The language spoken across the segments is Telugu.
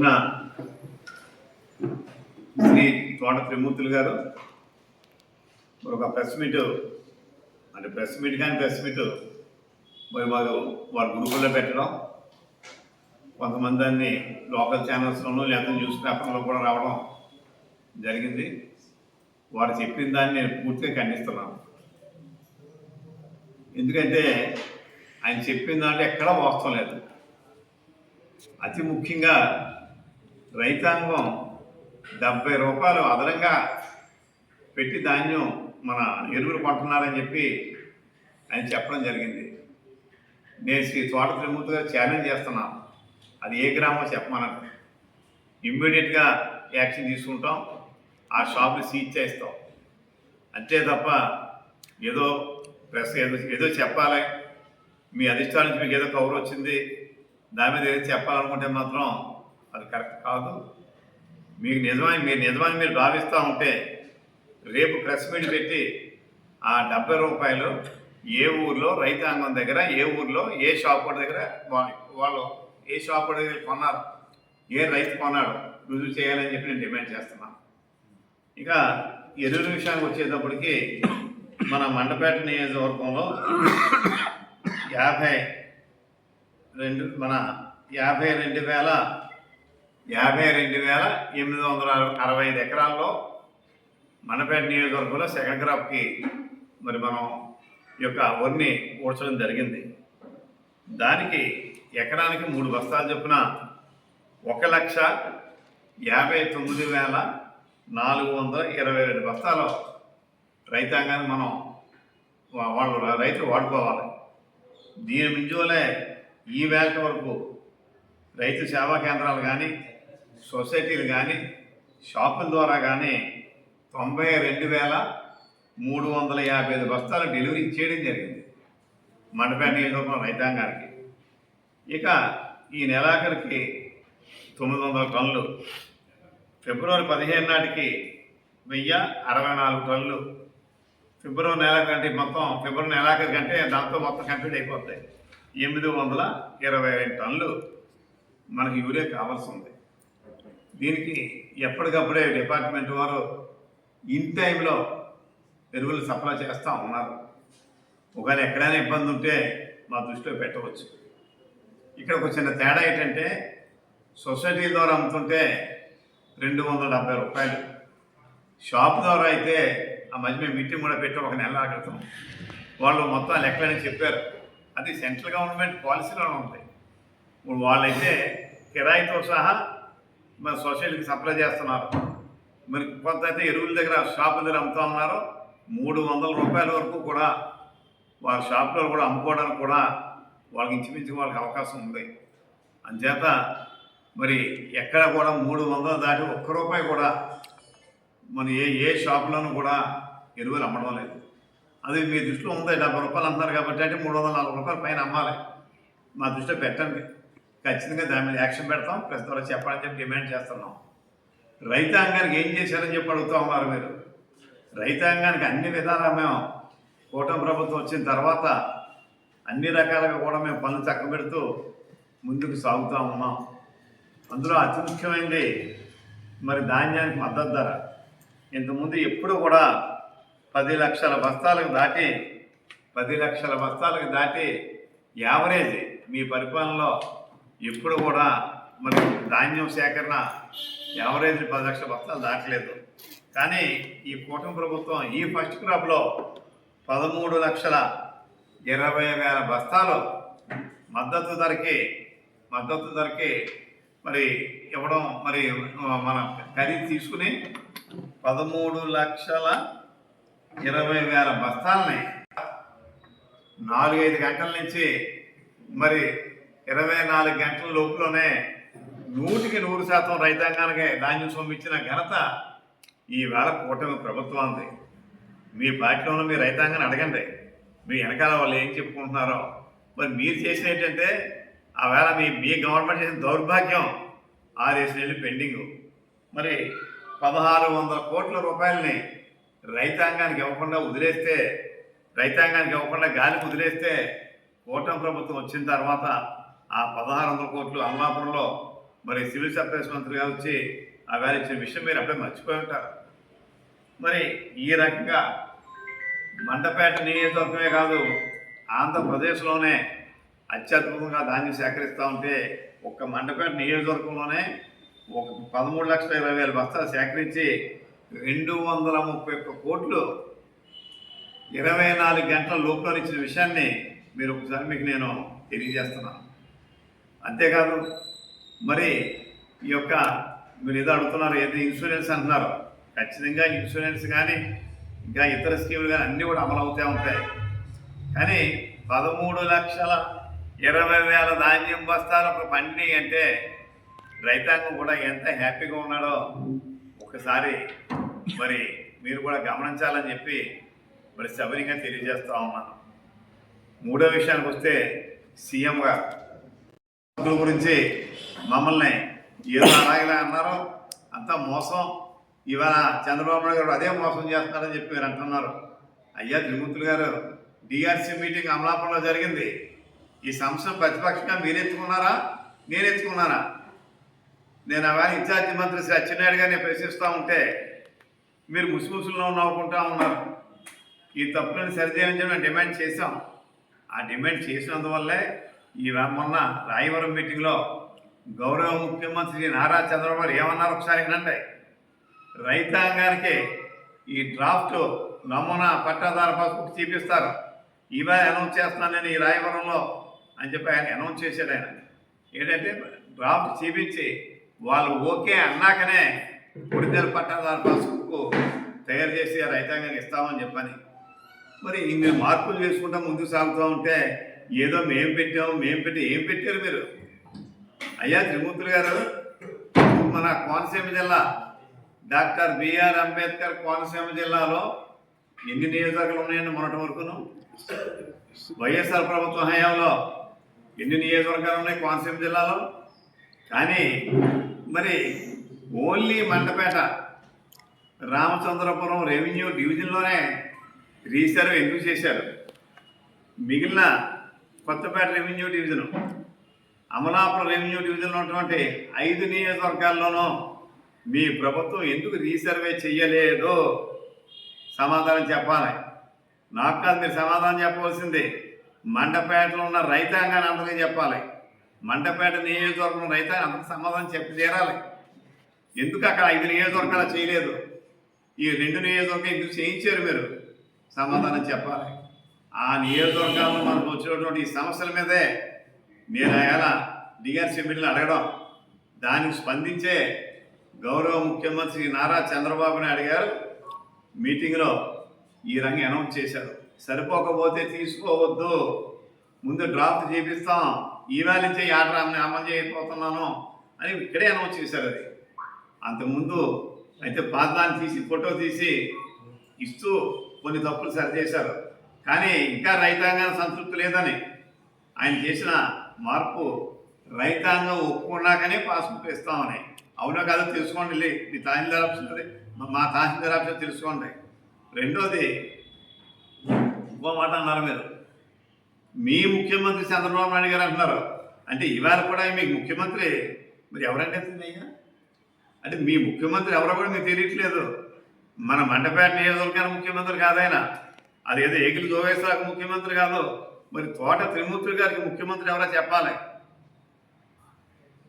రోజున శ్రీ తోట త్రిమూర్తులు గారు ఒక ప్రెస్ మీట్ మరి వారి గ్రూపుల్లో పెట్టడం, కొంతమంది దాన్ని లోకల్ ఛానల్స్లోనూ లేకపోతే న్యూస్ పేపర్లో కూడా రావడం జరిగింది. వారు చెప్పిన దాన్ని నేను పూర్తిగా ఖండిస్తున్నాను. ఎందుకంటే ఆయన చెప్పిన దాంట్లో ఎక్కడా వాస్తవం లేదు. అతి ముఖ్యంగా రైతాంగం 70 రూపాయలు అదనంగా పెట్టి ధాన్యం మన ఎరువులు కొంటున్నారని చెప్పి ఆయన చెప్పడం జరిగింది. నేను శ్రీ తోట త్రిమూర్తి గారు ఛాలెంజ్ చేస్తున్నాను, అది ఏ గ్రామం చెప్పమనండి, ఇమ్మీడియట్గా యాక్షన్ తీసుకుంటాం, ఆ షాప్ని సీజ్ చేస్తాం. అంతే తప్ప ఏదో ప్రెస్ ఏదో చెప్పాలి, మీ అధిష్టానం నుంచి మీకు ఏదో కవర్ వచ్చింది, దాని మీద ఏదో చెప్పాలనుకుంటే మాత్రం అది కరెక్ట్ కాదు. మీరు నిజమని మీరు భావిస్తూ ఉంటే రేపు ప్రెస్ మీట్ పెట్టి ఆ 70 రూపాయలు ఏ ఊర్లో రైతాంగం దగ్గర, ఏ ఊర్లో ఏ షాప్ దగ్గర వాళ్ళు ఏ షాప్ దగ్గర కొన్నారు, ఏ రైతు కొన్నాడు రుజువు చేయాలని చెప్పి నేను డిమాండ్ చేస్తున్నాను. ఇక ఎరువుల విషయానికి వచ్చేటప్పటికి మన మండపేట నియోజకవర్గంలో 52,865 ఎకరాల్లో మండపేట నియోజకవర్గంలో సెకండ్ క్రాప్కి మరి మనం ఈ యొక్క వరిని ఊడ్చడం జరిగింది. దానికి ఎకరానికి 3 బస్తాలు చొప్పున 1,59,422 బస్తాలు రైతాంగాన్ని మనం రైతులు వాడుకోవాలి. దీని మించువలే ఈ వేళ వరకు రైతు సేవా కేంద్రాలు కానీ, సొసైటీలు కానీ, షాపుల ద్వారా కానీ 92,355 బస్తాలు డెలివరీ చేయడం జరిగింది మండపేట నియోజకవర్గం రైతాంగానికి. ఇక ఈ నెలాఖరికి 900 టన్నులు, ఫిబ్రవరి 15 నాటికి 1064 టన్నులు, ఫిబ్రవరి నెలాఖరు మొత్తం ఫిబ్రవరి నెలాఖరు కంటే దాంతో మొత్తం కంప్లీట్ అయిపోతాయి. 822 టన్నులు మనకి యూరియా కావాల్సి ఉంది. దీనికి ఎప్పటికప్పుడే డిపార్ట్మెంట్ వారు ఇన్ టైంలో ఎరువులు సప్లై చేస్తూ ఉన్నారు. ఒకవేళ ఎక్కడైనా ఇబ్బంది ఉంటే మా దృష్టిలో పెట్టవచ్చు. ఇక్కడ ఒక చిన్న తేడా ఏంటంటే సొసైటీ ద్వారా అమ్ముతుంటే 270 రూపాయలు, షాప్ ద్వారా అయితే ఆ మధ్య మేము మీటింగ్ కూడా పెట్టి ఒక నెల క్రితం వాళ్ళు మొత్తం లెక్కలని చెప్పారు. అది సెంట్రల్ గవర్నమెంట్ పాలసీలో ఉంది. ఇప్పుడు వాళ్ళైతే కిరాయితో సహా మన సొసైటీకి సప్లై చేస్తున్నారు. మరి కొంత అయితే ఎరువుల దగ్గర షాపుల దగ్గర అమ్ముతూ ఉన్నారు. 300 రూపాయల వరకు కూడా వాళ్ళ షాపులో కూడా అమ్ముకోవడానికి కూడా వాళ్ళకి ఇంచుమించు వాళ్ళకి అవకాశం ఉంది. అంచేత మరి ఎక్కడ కూడా 300 దాటి ₹1 కూడా మన ఏ షాపులోనూ కూడా ఎరువులు అమ్మడం లేదు. అది మీ దృష్టిలో ఉంది. 70 రూపాయలు అంటున్నారు కాబట్టి అంటే 340 రూపాయల పైన అమ్మాలి. మా దృష్టిలో పెట్టండి, ఖచ్చితంగా దాని మీద యాక్షన్ పెడతాం. ప్రెస్ ద్వారా చెప్పాలని చెప్పి డిమాండ్ చేస్తున్నాం. రైతాంగానికి ఏం చేశారని చెప్పి అడుగుతూ ఉన్నారు మీరు. రైతాంగానికి అన్ని విధాలుగా మేము కూటమి ప్రభుత్వం వచ్చిన తర్వాత అన్ని రకాలుగా కూడా మేము పనులు చక్కబెడుతూ ముందుకు సాగుతూ ఉన్నాం. అందులో అతి ముఖ్యమైనది మరి ధాన్యానికి మద్దతు ధర. ఇంతకుముందు ఎప్పుడు కూడా 10 లక్షల బస్తాలకు దాటి యావరేజ్ మీ పరిపాలనలో ఎప్పుడు కూడా మరి ధాన్యం సేకరణ యావరేజ్ 10 లక్షల బస్తాలు దాటలేదు. కానీ ఈ కూటమి ప్రభుత్వం ఈ ఫస్ట్ క్రాప్లో 13,20,000 బస్తాలు మద్దతు ధరకి మరి ఇవ్వడం, మరి మన ఖరీదు తీసుకుని 13,20,000 బస్తాలని 4-5 గంటల నుంచి మరి 24 గంటల లోపులోనే 100% రైతాంగానికి ధాన్యం సొమ్మిచ్చిన ఘనత ఈవేళ కూటమి ప్రభుత్వానికి. మీ పార్టీలో మీ రైతాంగాన్ని అడగండి, మీ వెనకాల వాళ్ళు ఏం చెప్పుకుంటున్నారో. మరి మీరు చేసిన ఏంటంటే ఆ వేళ మీ గవర్నమెంట్ చేసిన దౌర్భాగ్యం 6 నెలలు పెండింగు. మరి 1,600 కోట్ల రూపాయలని రైతాంగానికి ఇవ్వకుండా గాలికి వదిలేస్తే కూటమి ప్రభుత్వం వచ్చిన తర్వాత ఆ 1,600 కోట్లు అమలాపురంలో మరి సివిల్ సప్లైస్ మంత్రి గారు వచ్చి ఆ వేళ ఇచ్చిన విషయం మీరు అప్పుడే మర్చిపోయి ఉంటారు. మరి ఈ రకంగా మండపేట నియోజకవర్గమే కాదు, ఆంధ్రప్రదేశ్లోనే అత్యద్భుతంగా ధాన్యం సేకరిస్తూ ఉంటే ఒక్క మండపేట నియోజకవర్గంలోనే ఒక 13,20,000 బస్తాలు సేకరించి 231 కోట్లు 24 గంటల లోపల ఇచ్చిన విషయాన్ని మీరు ఒకసారి మీకు నేను తెలియజేస్తున్నాను. అంతేకాదు మరి ఈ యొక్క మీరు ఏదో అడుగుతున్నారు, ఏదో ఇన్సూరెన్స్ అంటున్నారు. ఖచ్చితంగా ఇన్సూరెన్స్ కానీ ఇంకా ఇతర స్కీములు కానీ అన్నీ కూడా అమలు అవుతూ ఉంటాయి. కానీ 13,20,000 ధాన్యం బస్తాలు ఒక పండినాయి అంటే రైతాంగం కూడా ఎంత హ్యాపీగా ఉన్నాడో ఒకసారి మరి మీరు కూడా గమనించాలని చెప్పి మరి సవినీయంగా తెలియజేస్తూ ఉన్నాను. మూడో విషయానికి వస్తే సీఎం గారు గురించి మమ్మల్ని ఏదో అలాగే అన్నారో అంతా మోసం, ఇవాళ చంద్రబాబు నాయుడు గారు అదే మోసం చేస్తున్నారని చెప్పి మీరు అంటున్నారు. అయ్యా త్రిమూర్తులు గారు, డిఆర్సీ మీటింగ్ అమలాపురంలో జరిగింది. ఈ సంస్థను ప్రతిపక్షంగా మీరు ఎత్తుకున్నారా, నేను ఎత్తుకున్నారా? నేను అలా ఇన్ఛార్జి మంత్రి శ్రీ అచ్చెన్నాయుడు గారిని ప్రశ్నిస్తూ ఉంటే మీరు ముసుముసుల్లో నవ్వుకుంటా ఉన్నారు. ఈ తప్పులను సరిచేయాలని మేము డిమాండ్ చేశాం. ఆ డిమాండ్ చేసినందువల్లే ఈ మొన్న రాయవరం మీటింగ్లో గౌరవ ముఖ్యమంత్రి నారా చంద్రబాబు గారు ఏమన్నారు ఒకసారి వినండి. రైతాంగానికి ఈ డ్రాఫ్ట్ నమూనా పట్టాదారు పాస్బుక్ చూపిస్తారు, ఇవే అనౌన్స్ చేస్తున్నాను నేను ఈ రాయవరంలో అని చెప్పి ఆయన అనౌన్స్ చేశాడు. ఆయన ఏంటంటే డ్రాఫ్ట్ చూపించి వాళ్ళు ఓకే అన్నాకనే ఒరిజినల్ పట్టాదారు పాస్బుక్ తయారు చేసి రైతాంగానికి ఇస్తామని చెప్పని. మరి ఇన్ని మార్పులు చేసుకుంటా ముందుకు సాగుతూ ఉంటే ఏదో మేము పెట్టి ఏం పెట్టారు మీరు? అయ్యా త్రిమూర్తులు గారు, మన కోనసీమ జిల్లా డాక్టర్ బిఆర్ అంబేద్కర్ కోనసీమ జిల్లాలో ఎన్ని నియోజకవర్గాలు ఉన్నాయండి మొన్నటి వరకును? వైఎస్ఆర్ ప్రభుత్వ హయాంలో ఎన్ని నియోజకవర్గాలు ఉన్నాయి కోనసీమ జిల్లాలో? కానీ మరి ఓన్లీ మండపేట రామచంద్రపురం రెవెన్యూ డివిజన్లోనే రీసర్వ్ ఎందుకు చేశారు? మిగిలిన Kothapeta revenue division, Amalapuram revenue డివిజన్లో ఉన్నటువంటి 5 నియోజకవర్గాల్లోనూ మీ ప్రభుత్వం ఎందుకు రీసర్వే చెయ్యలేదో సమాధానం చెప్పాలి. నాకు కాదు మీరు సమాధానం చెప్పవలసింది, మండపేటలో ఉన్న రైతాంగాన్ని అందరికీ చెప్పాలి. మండపేట నియోజకవర్గం రైతాంగం అందరికి సమాధానం చెప్పి తీరాలి. ఎందుకు అక్కడ 5 నియోజకవర్గాలు చేయలేదు, ఈ 2 నియోజకవర్గం ఎందుకు చేయించారు మీరు? సమాధానం చెప్పాలి. ఆ నియోజకవర్గాల్లో మనకు వచ్చినటువంటి ఈ సమస్యల మీదే నేను ఎలా డిఆర్సీ మీటింగ్లు అడగడం, దానికి స్పందించే గౌరవ ముఖ్యమంత్రి నారా చంద్రబాబు నాయుడు గారు మీటింగ్లో ఈ రంగం అనౌన్స్ చేశారు. సరిపోకపోతే తీసుకోవద్దు, ముందు డ్రాఫ్ట్ చేపిస్తాం, ఈవేళ నుంచే ఆర్డర్ అమలు చేయకపోతున్నాను అని ఇక్కడే అనౌన్స్ చేశారు. అది అంతకుముందు అయితే పాదాన్ని తీసి ఫోటో తీసి ఇస్తూ కొన్ని తప్పులు సరిచేశారు. కానీ ఇంకా రైతాంగానికి సంతృప్తి లేదని ఆయన చేసిన మార్పు రైతాంగం ఒప్పుకున్నాకనే పాస్బుక్ ఇస్తామని. అవునో కాదో తెలుసుకోండి, మీ తహసీల్దార్ ఆఫీస్ మా తహసీల్దార్ ఆఫీస్ తెలుసుకోండి. రెండోది ఇంకో మాట అన్నారు మీరు, మీ ముఖ్యమంత్రి చంద్రబాబు నాయుడు గారు అంటున్నారు. అంటే ఇవాళ కూడా మీకు ముఖ్యమంత్రి మరి ఎవరంటే అయ్యా? అంటే మీ ముఖ్యమంత్రి ఎవరో కూడా మీకు తెలియట్లేదు. మన మండపేట నియోజకవర్గానికి ముఖ్యమంత్రి కాదైనా, అదేదో ఏగిలి జోగేశ్వరకు ముఖ్యమంత్రి కాదు, మరి తోట త్రిమూర్తులు గారికి ముఖ్యమంత్రి ఎవరో చెప్పాలి.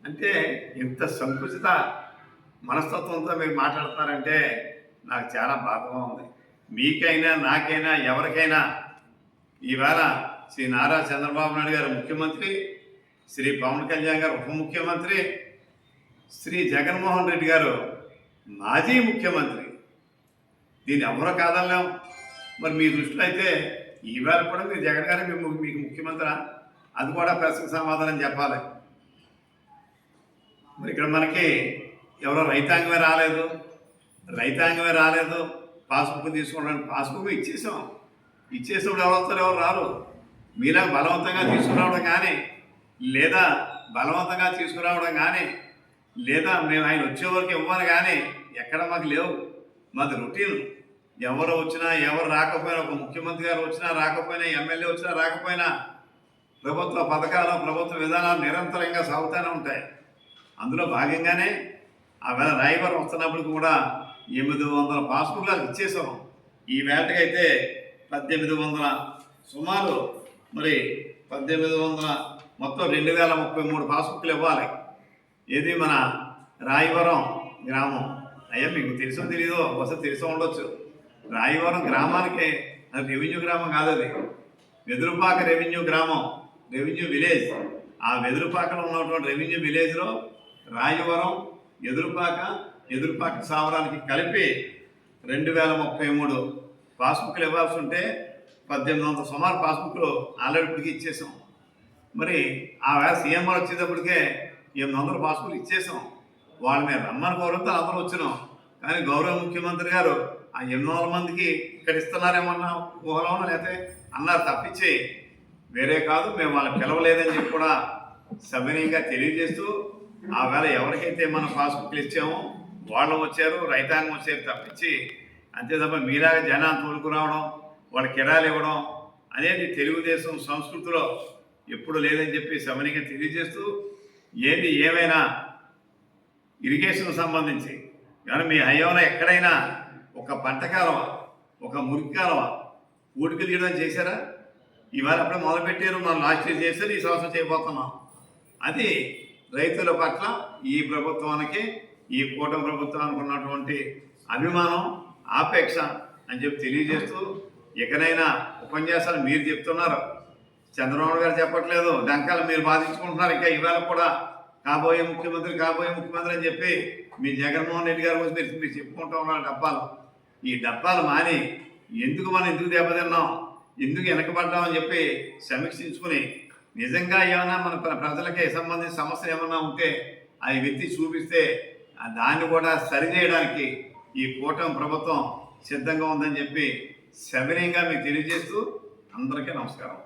అంటే ఇంత సంకుచిత మనస్తత్వంతో మీరు మాట్లాడుతున్నారంటే నాకు చాలా బాధగా ఉంది. మీకైనా నాకైనా ఎవరికైనా ఈవేళ శ్రీ నారా చంద్రబాబు నాయుడు గారు ముఖ్యమంత్రి, శ్రీ పవన్ కళ్యాణ్ గారు ఉప ముఖ్యమంత్రి, శ్రీ జగన్మోహన్ రెడ్డి గారు మాజీ ముఖ్యమంత్రి. దీన్ని ఎవరో కాదన్నాం. మరి మీ దృష్టిలో అయితే ఈవేళ కూడా మీరు జగన్ గారే మీకు ముఖ్యమంత్రి, అది కూడా ప్రశ్నకు సమాధానం చెప్పాలి. మరి ఇక్కడ మనకి ఎవరో రైతాంగమే రాలేదు, పాస్బుక్ తీసుకోవడానికి. పాస్బుక్ ఇచ్చేసినప్పుడు ఎవరు వస్తారు, ఎవరు రారు. మీలా బలవంతంగా తీసుకురావడం కానీ, లేదా బలవంతంగా తీసుకురావడం కానీ, లేదా మేము ఆయన వచ్చే వరకు ఇవ్వాలి కానీ ఎక్కడ మాకు లేవు. మాది రొటీన్. ఎవరు వచ్చినా ఎవరు రాకపోయినా, ఒక ముఖ్యమంత్రి గారు వచ్చినా రాకపోయినా, ఎమ్మెల్యే వచ్చినా రాకపోయినా ప్రభుత్వ పథకాలు ప్రభుత్వ విధానాలు నిరంతరంగా సాగుతూనే ఉంటాయి. అందులో భాగంగానే ఆ వేళ రాయవరం వస్తున్నప్పుడు కూడా 800 పాస్బుక్లు వాళ్ళకి ఇచ్చేసాం. ఈ వేటకైతే 1800 సుమారు మరి 1800 మొత్తం 2033 పాస్బుక్లు ఇవ్వాలి. ఏది మన రాయవరం గ్రామం. అయ్యా మీకు తెలుసో తెలీదో, బహుశా తెలిసో ఉండొచ్చు. రాయవరం గ్రామానికి అది రెవెన్యూ గ్రామం కాదు, అది వెదురుపాక రెవెన్యూ గ్రామం, రెవెన్యూ విలేజ్. ఆ వెదురుపాకలో ఉన్నటువంటి రెవెన్యూ విలేజ్లో రాయవరం, ఎదురుపాక సావరానికి కలిపి 2033 పాస్బుక్లు ఇవ్వాల్సి ఉంటే 1800 సుమారు పాస్బుక్లు ఆల్రెడీ ఇప్పటికీ ఇచ్చేసాం. మరి ఆ వేళ సీఎం గారు వచ్చేటప్పటికే 800 పాస్బుక్లు ఇచ్చేసాం. వాళ్ళ మీద రమ్మని కోరంతో అందరూ వచ్చినాం. కానీ గౌరవ ముఖ్యమంత్రి గారు ఆ 800 మందికి ఇక్కడ ఇస్తున్నారేమన్నా ఊహలోనో లేకపోతే అన్నారు తప్పించి వేరే కాదు, మేము వాళ్ళని పిలవలేదని చెప్పి కూడా సవినయంగా తెలియజేస్తూ ఆ వేళ ఎవరికైతే మనం పాస్బుక్లు ఇచ్చామో వాళ్ళు వచ్చారు, రైతాంగం వచ్చారు తప్పించి అంతే తప్ప మీలాగా జనాన్ని తోలుకురావడం, వాళ్ళ కిరాలు ఇవ్వడం అనేది తెలుగుదేశం సంస్కృతిలో ఎప్పుడు లేదని చెప్పి సవినయంగా తెలియజేస్తూ ఏది ఏమైనా ఇరిగేషన్ సంబంధించి కానీ మీ హయాంలో ఎక్కడైనా ఒక పంట కాలువ, ఒక మురికి కాలువ ఊటికి తీయడం చేశారా? ఇవాళ అప్పుడే మొదలుపెట్టారు, మనం లాస్ట్ ఇయర్ చేశారు, ఈ సంవత్సరం చేయబోతున్నాం. అది రైతుల పట్ల ఈ ప్రభుత్వానికి, ఈ కూటమి ప్రభుత్వానికి ఉన్నటువంటి అభిమానం, ఆపేక్ష అని చెప్పి తెలియజేస్తూ ఎక్కడైనా ఉపన్యాసాలు మీరు చెప్తున్నారు, చంద్రబాబు గారు చెప్పట్లేదు, డంకాలు మీరు బాధించుకుంటున్నారు. ఇంకా ఇవాళ కూడా కాబోయే ముఖ్యమంత్రి అని చెప్పి మీ జగన్మోహన్ రెడ్డి గారి గురించి మీరు చెప్పుకుంటూ ఉన్నారు డబ్బాలు. ఈ డబ్బాలు మాని ఎందుకు దెబ్బతిన్నాం, ఎందుకు వెనకబడ్డామని చెప్పి సమీక్షించుకుని నిజంగా ఏమైనా మన ప్రజలకి సంబంధించిన సమస్యలు ఏమన్నా ఉంటే అవి వెత్తి చూపిస్తే దాన్ని కూడా సరిచేయడానికి ఈ కూటమి ప్రభుత్వం సిద్ధంగా ఉందని చెప్పి సవినయంగా మీకు తెలియజేస్తూ అందరికీ నమస్కారం.